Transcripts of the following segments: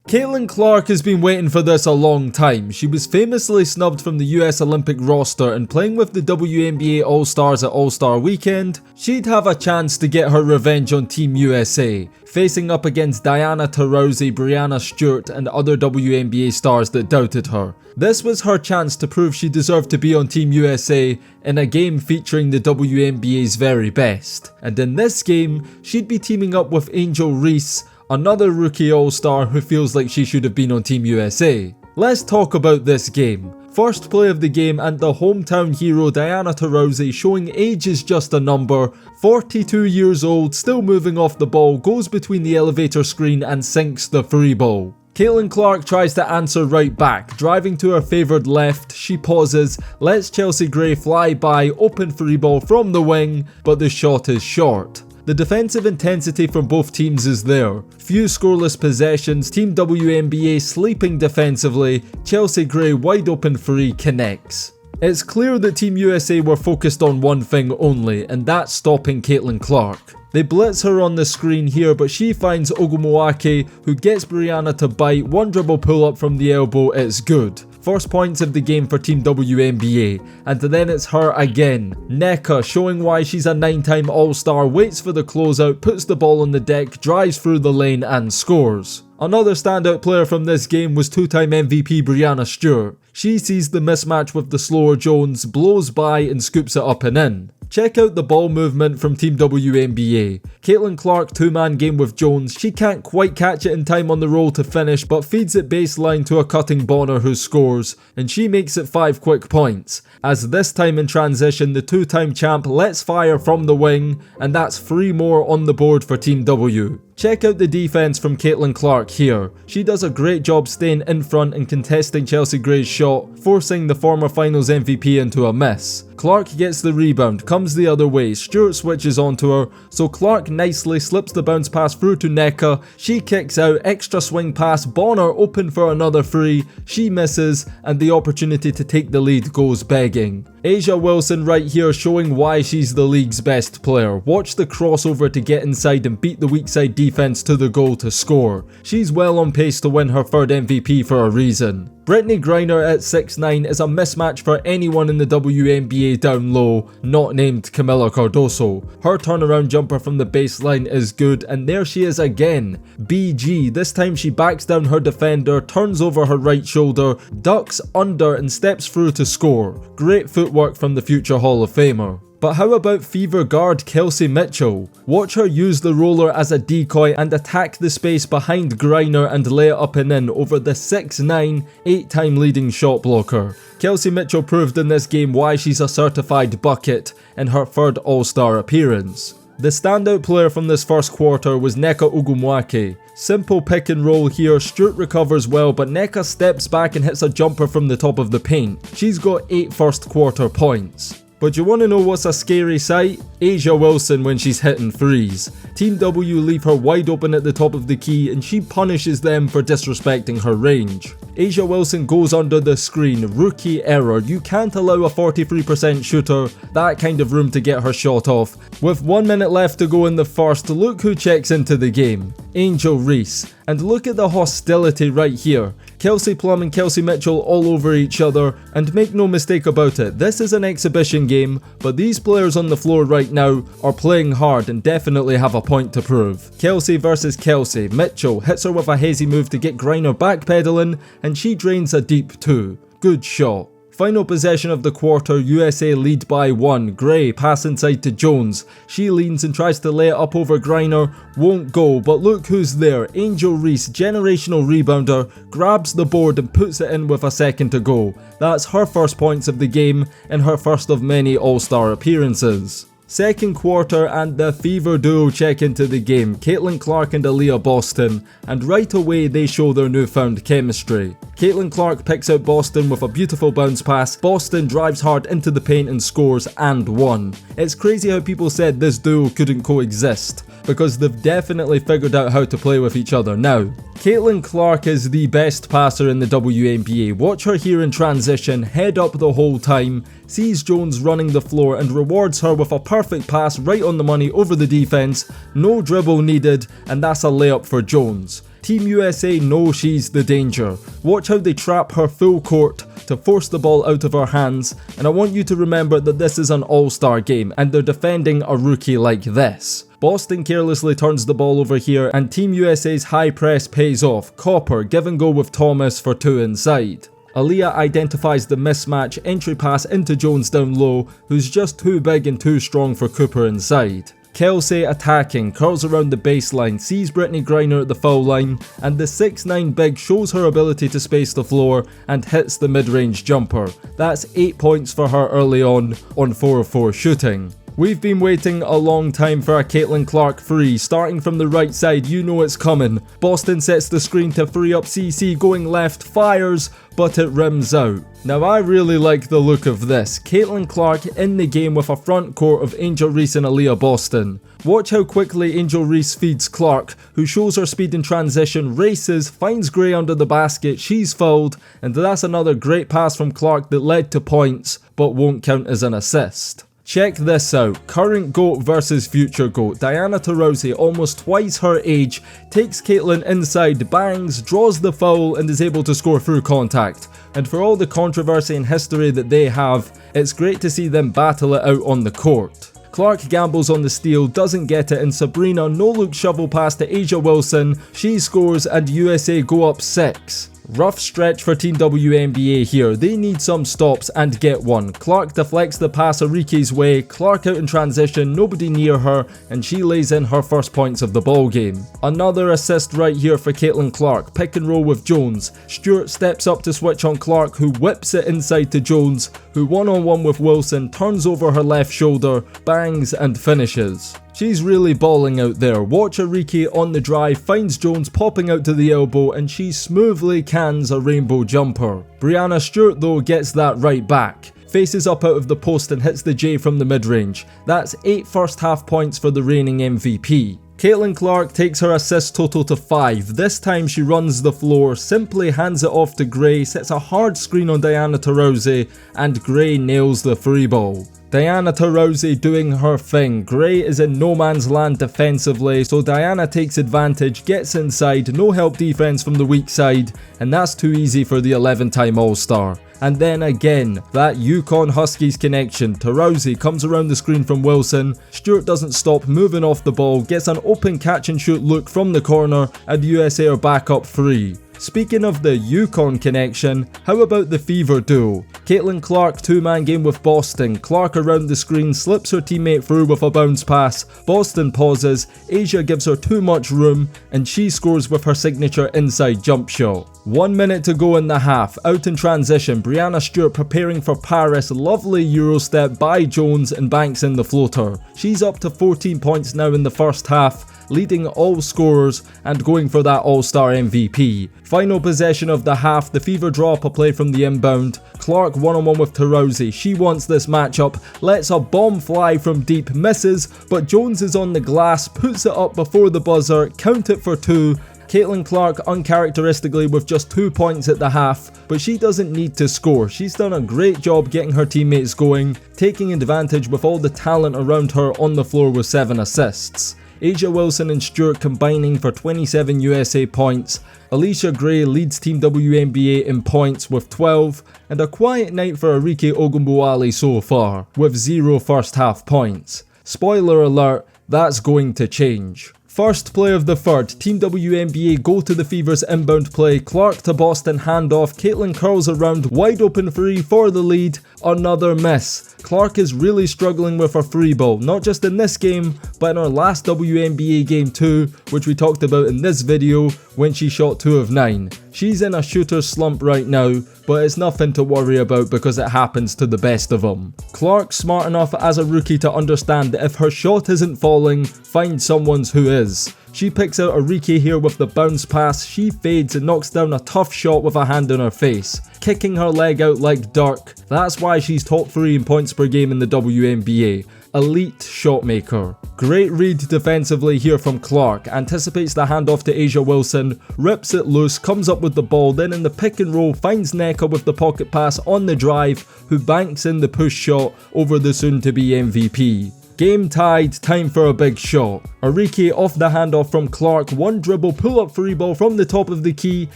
Caitlin Clark has been waiting for this a long time. She was famously snubbed from the US Olympic roster, and playing with the WNBA All-Stars at All-Star Weekend, she'd have a chance to get her revenge on Team USA, facing up against Diana Taurasi, Breanna Stewart and other WNBA stars that doubted her. This was her chance to prove she deserved to be on Team USA in a game featuring the WNBA's very best. And in this game, she'd be teaming up with Angel Reese, another rookie all-star who feels like she should have been on Team USA. Let's talk about this game. First play of the game, and the hometown hero Diana Taurasi, showing age is just a number, 42 years old, still moving off the ball, goes between the elevator screen and sinks the free ball. Caitlin Clark tries to answer right back, driving to her favoured left, she pauses, lets Chelsea Gray fly by, open free ball from the wing, but the shot is short. The defensive intensity from both teams is there. Few scoreless possessions, Team WNBA sleeping defensively, Chelsea Gray wide open free connects. It's clear that Team USA were focused on one thing only, and that's stopping Caitlin Clark. They blitz her on the screen here, but she finds Ogumwake, who gets Breanna to bite, one dribble pull up from the elbow, it's good. First points of the game for Team WNBA, and then it's her again. Nneka, showing why she's a 9-time All-Star, waits for the closeout, puts the ball on the deck, drives through the lane and scores. Another standout player from this game was 2-time MVP Breanna Stewart. She sees the mismatch with the slower Jones, blows by and scoops it up and in. Check out the ball movement from Team WNBA. Caitlin Clark 2-man game with Jones, she can't quite catch it in time on the roll to finish, but feeds it baseline to a cutting Bonner who scores, and she makes it 5 quick points. As this time in transition, the 2-time champ lets fire from the wing, and that's 3 more on the board for Team W. Check out the defense from Caitlin Clark here. She does a great job staying in front and contesting Chelsea Gray's shot, forcing the former finals MVP into a miss. Clark gets the rebound, comes the other way, Stewart switches onto her, so Clark nicely slips the bounce pass through to Nneka, she kicks out, extra swing pass, Bonner open for another free, she misses, and the opportunity to take the lead goes begging. A'ja Wilson right here showing why she's the league's best player. Watch the crossover to get inside and beat the weak side defense to the goal to score. She's well on pace to win her 3rd MVP for a reason. Brittney Griner at 6'9" is a mismatch for anyone in the WNBA down low, not named Camila Cardoso. Her turnaround jumper from the baseline is good, and there she is again. BG, this time she backs down her defender, turns over her right shoulder, ducks under and steps through to score. Great footwork from the future Hall of Famer. But how about Fever guard Kelsey Mitchell? Watch her use the roller as a decoy and attack the space behind Griner and lay it up and in over the 6'9", 8-time leading shot blocker. Kelsey Mitchell proved in this game why she's a certified bucket in her 3rd All-Star appearance. The standout player from this first quarter was Nneka Ogumwake. Simple pick and roll here, Stewart recovers well, but Nneka steps back and hits a jumper from the top of the paint. She's got 8 first quarter points. But you want to know what's a scary sight? A'ja Wilson when she's hitting threes. Team W leave her wide open at the top of the key and she punishes them for disrespecting her range. A'ja Wilson goes under the screen, rookie error. You can't allow a 43% shooter that kind of room to get her shot off. With 1 minute left to go in the first, look who checks into the game. Angel Reese. And look at the hostility right here. Kelsey Plum and Kelsey Mitchell all over each other, and make no mistake about it, this is an exhibition game, but these players on the floor right now are playing hard and definitely have a point to prove. Kelsey versus Kelsey, Mitchell hits her with a hazy move to get Griner backpedaling, and she drains a deep 2. Good shot. Final possession of the quarter, USA lead by 1. Gray pass inside to Jones. She leans and tries to lay it up over Griner. Won't go, but look who's there. Angel Reese, generational rebounder, grabs the board and puts it in with a second to go. That's her first points of the game and her first of many All-Star appearances. Second quarter and the Fever duo check into the game, Caitlin Clark and Aaliyah Boston, and right away they show their newfound chemistry. Caitlin Clark picks out Boston with a beautiful bounce pass, Boston drives hard into the paint and scores and won. It's crazy how people said this duo couldn't coexist, because they've definitely figured out how to play with each other now. Caitlin Clark is the best passer in the WNBA. Watch her here in transition, head up the whole time, sees Jones running the floor and rewards her with a perfect pass right on the money over the defense, no dribble needed, and that's a layup for Jones. Team USA know she's the danger. Watch how they trap her full court to force the ball out of her hands, and I want you to remember that this is an all-star game and they're defending a rookie like this. Boston carelessly turns the ball over here and Team USA's high press pays off. Copper give and go with Thomas for 2 inside. Aaliyah identifies the mismatch, entry pass into Jones down low, who's just too big and too strong for Cooper inside. Kelsey attacking, curls around the baseline, sees Brittany Griner at the foul line, and the 6'9" big shows her ability to space the floor and hits the mid-range jumper. That's 8 points for her early on 4 of 4 shooting. We've been waiting a long time for a Caitlin Clark free. Starting from the right side, you know it's coming. Boston sets the screen to free up CC, going left, fires, but it rims out. Now I really like the look of this. Caitlin Clark in the game with a front court of Angel Reese and Aaliyah Boston. Watch how quickly Angel Reese feeds Clark, who shows her speed in transition, races, finds Gray under the basket, she's fouled, and that's another great pass from Clark that led to points, but won't count as an assist. Check this out, current GOAT versus future GOAT. Diana Taurasi, almost twice her age, takes Caitlin inside, bangs, draws the foul and is able to score through contact. And for all the controversy and history that they have, it's great to see them battle it out on the court. Clark gambles on the steal, doesn't get it, and Sabrina no-look shovel pass to Asia Wilson, she scores and USA go up 6. Rough stretch for Team WNBA here, they need some stops and get one. Clark deflects the pass Ariki's way, Clark out in transition, nobody near her, and she lays in her first points of the ball game. Another assist right here for Caitlin Clark, pick and roll with Jones. Stewart steps up to switch on Clark, who whips it inside to Jones, who one-on-one with Wilson, turns over her left shoulder, bangs and finishes. She's really balling out there. Watch Ariki on the drive, finds Jones popping out to the elbow and she smoothly cans a rainbow jumper. Brianna Stewart though gets that right back. Faces up out of the post and hits the J from the mid-range. That's 8 first half points for the reigning MVP. Caitlin Clark takes her assist total to 5. This time she runs the floor, simply hands it off to Gray, sets a hard screen on Diana Taurasi, and Gray nails the free ball. Diana Taurasi doing her thing. Gray is in no man's land defensively, so Diana takes advantage, gets inside, no help defense from the weak side, and that's too easy for the 11-time All-Star. And then again, that Yukon Huskies connection. Taurasi comes around the screen from Wilson, Stewart doesn't stop moving off the ball, gets an open catch and shoot look from the corner, and USA are back up 3. Speaking of the Yukon connection, how about the Fever duo? Caitlin Clark 2-man game with Boston. Clark around the screen, slips her teammate through with a bounce pass. Boston pauses, Asia gives her too much room, and she scores with her signature inside jump shot. 1 minute to go in the half, out in transition, Brianna Stewart preparing for Paris, lovely Euro step by Jones and banks in the floater. She's up to 14 points now in the first half, leading all scorers and going for that All-Star MVP. Final possession of the half, the Fever draw up a play from the inbound. Clark one-on-one with Taurasi, she wants this matchup, lets a bomb fly from deep, misses, but Jones is on the glass, puts it up before the buzzer, count it for 2. Caitlin Clark uncharacteristically with just 2 points at the half, but she doesn't need to score. She's done a great job getting her teammates going, taking advantage with all the talent around her on the floor with 7 assists. Asia Wilson and Stewart combining for 27 USA points. Alicia Gray leads Team WNBA in points with 12, and a quiet night for Arike Ogunbowale so far, with 0 first half points. Spoiler alert, that's going to change. First play of the third, Team WNBA go to the Fever's inbound play, Clark to Boston handoff, Caitlin curls around, wide open 3 for the lead, another miss. Clark is really struggling with her free ball, not just in this game, but in her last WNBA game too, which we talked about in this video when she shot 2 of 9. She's in a shooter slump right now, but it's nothing to worry about because it happens to the best of them. Clark's smart enough as a rookie to understand that if her shot isn't falling, find someone's who is. She picks out Arike here with the bounce pass, she fades and knocks down a tough shot with a hand on her face, kicking her leg out like Dirk. That's why she's top 3 in points per game in the WNBA. Elite shot maker. Great read defensively here from Clark, anticipates the handoff to Asia Wilson, rips it loose, comes up with the ball, then in the pick and roll finds Nneka with the pocket pass on the drive, who banks in the push shot over the soon to be MVP. Game tied, time for a big shot. Arike off the handoff from Clark, one dribble pull-up free ball from the top of the key,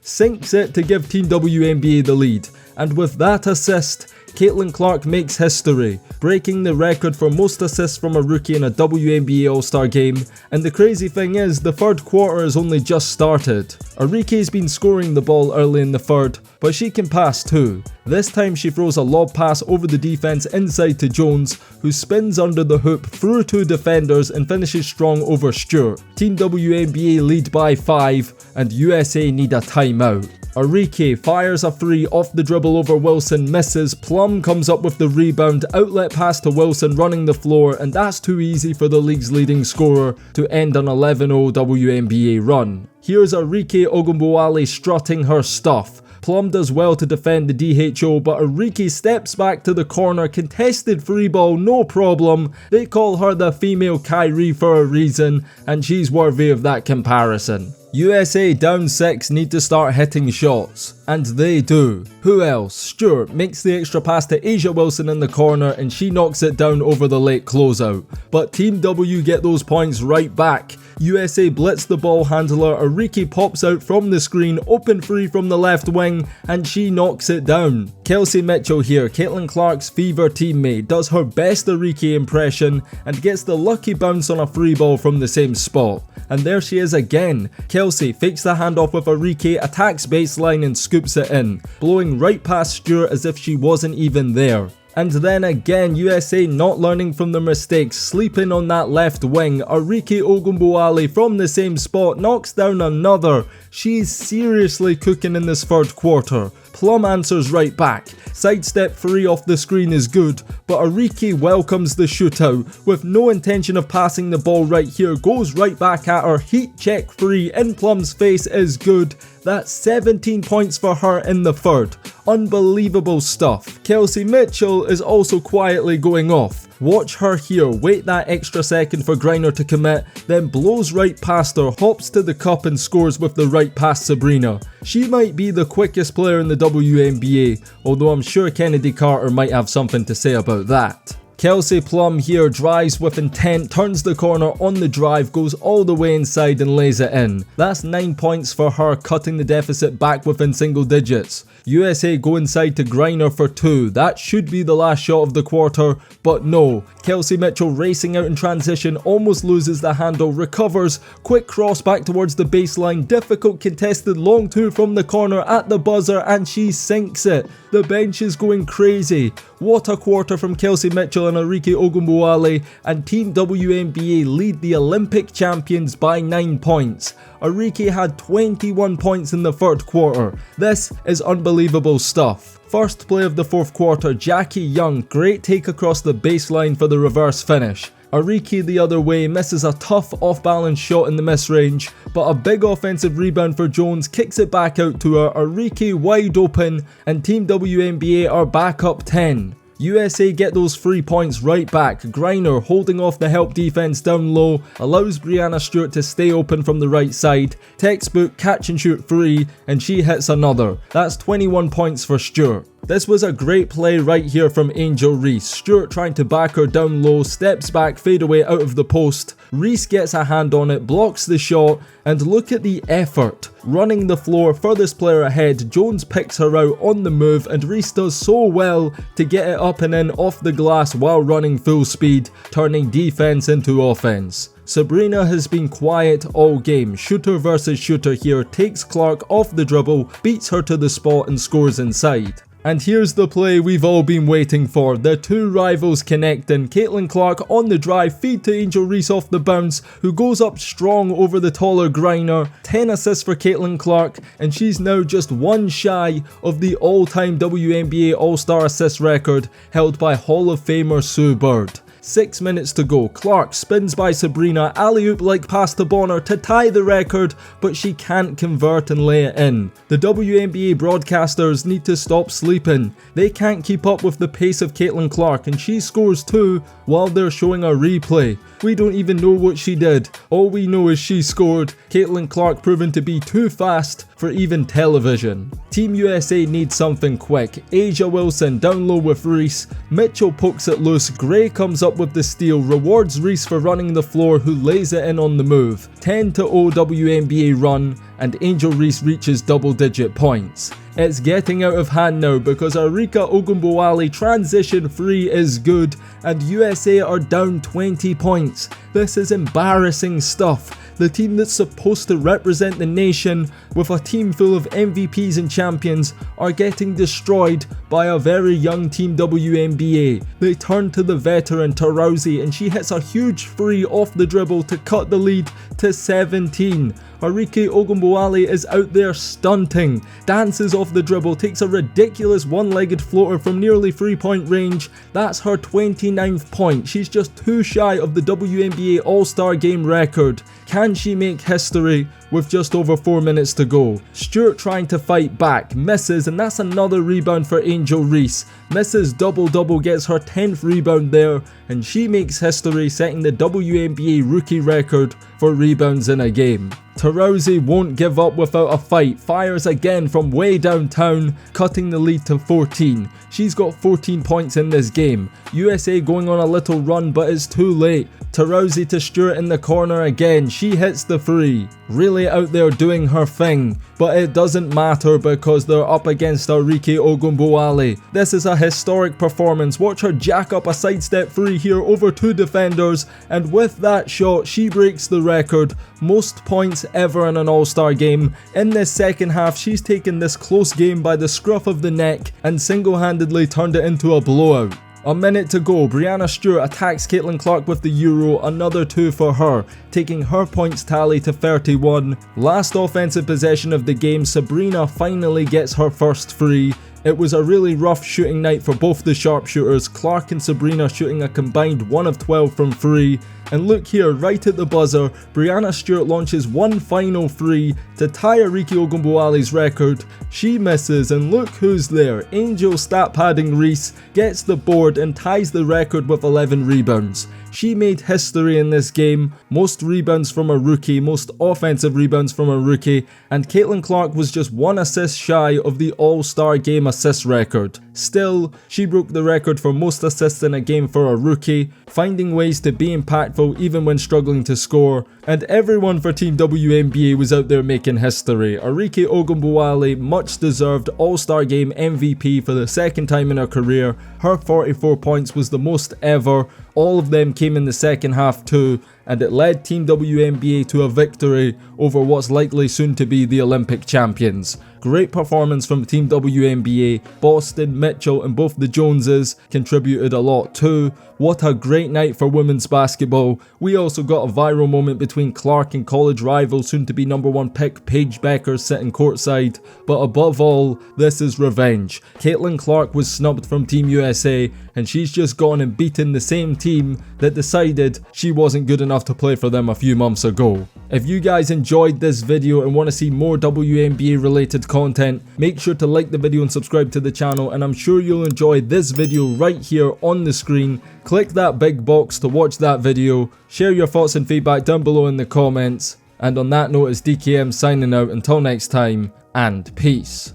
sinks it to give Team WNBA the lead. And with that assist, Caitlin Clark makes history, breaking the record for most assists from a rookie in a WNBA All-Star game. And the crazy thing is, the third quarter has only just started. Arike's been scoring the ball early in the third, but she can pass too. This time she throws a lob pass over the defense inside to Jones, who spins under the hoop through two defenders and finishes strong over Stewart. Team WNBA lead by 5, and USA need a timeout. Arike fires a three off the dribble over Wilson, misses. Plum comes up with the rebound, outlet pass to Wilson running the floor, and that's too easy for the league's leading scorer to end an 11-0 WNBA run. Here's Arike Ogunbowale strutting her stuff. Plum does well to defend the DHO, but Arike steps back to the corner, contested free ball, no problem. They call her the female Kyrie for a reason, and she's worthy of that comparison. USA down 6 need to start hitting shots, and they do. Who else? Stewart makes the extra pass to Asia Wilson in the corner and she knocks it down over the late closeout. But Team W get those points right back. USA blitz the ball handler, Arike pops out from the screen, open free from the left wing, and she knocks it down. Kelsey Mitchell here, Caitlin Clark's Fever teammate, does her best Arike impression and gets the lucky bounce on a free ball from the same spot. And there she is again. Kelsey fakes the handoff with Arike, attacks baseline and scoops it in, blowing right past Stewart as if she wasn't even there. And then again, USA not learning from their mistakes, sleeping on that left wing. Arike Ogunbowale from the same spot knocks down another. She's seriously cooking in this third quarter. Plum answers right back. Sidestep 3 off the screen is good, but Arike welcomes the shootout. With no intention of passing the ball right here, goes right back at her. Heat check 3 in Plum's face is good. That's 17 points for her in the third. Unbelievable stuff. Kelsey Mitchell is also quietly going off. Watch her here, wait that extra second for Griner to commit, then blows right past her, hops to the cup and scores with the right past Sabrina. She might be the quickest player in the WNBA, although I'm sure Kennedy Carter might have something to say about that. Kelsey Plum here drives with intent, turns the corner on the drive, goes all the way inside and lays it in. That's 9 points for her, cutting the deficit back within single digits. USA go inside to Griner for 2. That should be the last shot of the quarter, but no. Kelsey Mitchell racing out in transition, almost loses the handle, recovers, quick cross back towards the baseline, difficult contested long 2 from the corner at the buzzer, and she sinks it. The bench is going crazy. What a quarter from Kelsey Mitchell and Arike Ogunbowale, and Team WNBA lead the Olympic champions by 9 points. Arike had 21 points in the third quarter. This is unbelievable stuff. First play of the fourth quarter, Jackie Young, great take across the baseline for the reverse finish. Arike the other way misses a tough off-balance shot in the mid-range, but a big offensive rebound for Jones kicks it back out to her, Arike wide open, and Team WNBA are back up 10. USA get those 3 points right back. Griner holding off the help defense down low, allows Brianna Stewart to stay open from the right side. Textbook catch and shoot 3, and she hits another. That's 21 points for Stewart. This was a great play right here from Angel Reese. Stewart trying to back her down low, steps back, fade away out of the post. Reese gets a hand on it, blocks the shot, and look at the effort. Running the floor, furthest player ahead, Jones picks her out on the move, and Reese does so well to get it up and in off the glass while running full speed, turning defense into offense. Sabrina has been quiet all game. Shooter versus shooter here, takes Clark off the dribble, beats her to the spot and scores inside. And here's the play we've all been waiting for, the two rivals connecting. Caitlin Clark on the drive, feed to Angel Reese off the bounce, who goes up strong over the taller Griner. 10 assists for Caitlin Clark, and she's now just one shy of the all-time WNBA All-Star assist record held by Hall of Famer Sue Bird. 6 minutes to go. Clark spins by Sabrina, alley-oop like pass to Bonner to tie the record, but she can't convert and lay it in. The WNBA broadcasters need to stop sleeping. They can't keep up with the pace of Caitlin Clark, and she scores 2 while they're showing a replay. We don't even know what she did. All we know is she scored. Caitlin Clark proven to be too fast for even television. Team USA needs something quick. Asia Wilson down low with Reese. Mitchell pokes it loose. Gray comes up up with the steal, rewards Reese for running the floor, who lays it in on the move. 10-0 WNBA run, and Angel Reese reaches double-digit points. It's getting out of hand now because Arika Ogunbowale transition 3 is good and USA are down 20 points. This is embarrassing stuff. The team that's supposed to represent the nation with a team full of MVPs and champions are getting destroyed by a very young team WNBA. They turn to the veteran Taurasi and she hits a huge free off the dribble to cut the lead to 17. Arike Ogunbowale is out there stunting, dances off the dribble, takes a ridiculous one-legged floater from nearly 3-point range. That's her 29th point. She's just 2 shy of the WNBA All-Star Game record. Can she make history with just over 4 minutes to go? Stewart trying to fight back, misses, and that's another rebound for Angel Reese. Misses double-double, gets her 10th rebound there, and she makes history, setting the WNBA rookie record for rebounds in a game. Taurasi won't give up without a fight, fires again from way downtown, cutting the lead to 14. She's got 14 points in this game. USA going on a little run, but it's too late. Taurasi to Stewart in the corner again, she hits the free. Really out there doing her thing, but it doesn't matter because they're up against Arike Ogunbowale. This is a historic performance. Watch her jack up a sidestep free here over 2 defenders, and with that shot she breaks the record. Most points ever in an All-Star game. In this second half, she's taken this close game by the scruff of the neck and single-handedly turned it into a blowout. A minute to go, Breanna Stewart attacks Caitlin Clark with the Euro, another 2 for her, taking her points tally to 31. Last offensive possession of the game, Sabrina finally gets her first free. It was a really rough shooting night for both the sharpshooters, Clark and Sabrina shooting a combined 1 of 12 from 3. And look here, right at the buzzer, Breanna Stewart launches one final free to tie Arike Ogunbowale's record. She misses, and look who's there. Angel stat padding Reese gets the board and ties the record with 11 rebounds. She made history in this game, most rebounds from a rookie, most offensive rebounds from a rookie, and Caitlin Clark was just 1 assist shy of the All-Star Game assist record. Still, she broke the record for most assists in a game for a rookie, finding ways to be impactful even when struggling to score, and everyone for Team WNBA was out there making history. Arike Ogunbowale, much deserved All-Star Game MVP for the second time in her career. Her 44 points was the most ever. All of them came in the second half too, and it led Team WNBA to a victory over what's likely soon to be the Olympic champions. Great performance from Team WNBA. Boston, Mitchell and both the Joneses contributed a lot too. What a great night for women's basketball. We also got a viral moment between Clark and college rival soon to be #1 pick Paige Becker sitting courtside. But above all, this is revenge. Caitlin Clark was snubbed from Team USA and she's just gone and beaten the same team that decided she wasn't good enough to play for them a few months ago. If you guys enjoyed this video and want to see more WNBA related content, make sure to like the video and subscribe to the channel, and I'm sure you'll enjoy this video right here on the screen. Click that big box to watch that video, share your thoughts and feedback down below in the comments, and on that note, it's DKM signing out. Until next time, and peace.